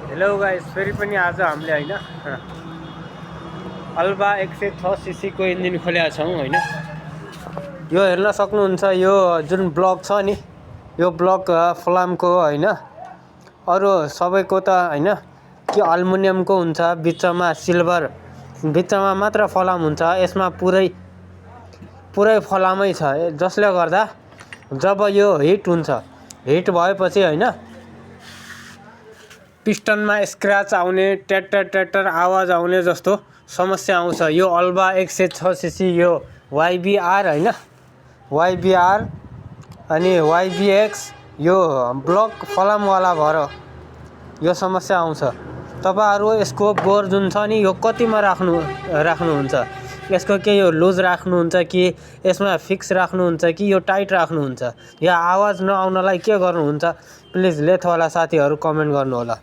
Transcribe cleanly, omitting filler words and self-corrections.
Hello guys, फेरि पनि आज हामीले होइन अल्बा 106 सीसीको इन्जिन खोलेका छौँ होइन। यो हेर्न सक्नुहुन्छ, यो जुन ब्लक छ नि, यो ब्लक फलामको हो होइन। अरू सबैको त होइन कि अल्मुनियमको हुन्छ, बिचमा सिल्भर, बिचमा मात्र फलाम हुन्छ। यसमा पुरै फलामै छ, जसले गर्दा जब यो हिट हुन्छ, हिट भएपछि होइन पिस्टनमा स्क्रैच आउने, ट्याटर आवाज आउने जस्तो समस्या आउँछ। यो अल्बा 106 सीसी यो YBR होइन, YBR अनि YBX यो ब्लक फलामवाला भएर यो समस्या आउँछ। तपाईहरु यसको बोर जुन छ नि, यो कतिमा राख्नुहुन्छ? यसको के यो लुज राख्नुहुन्छ कि यसमा फिक्स राख्नुहुन्छ कि यो टाइट राख्नुहुन्छ? या आवाज नआउनलाई के गर्नुहुन्छ? प्लिज लेथवाला साथीहरु कमेन्ट गर्नु होला।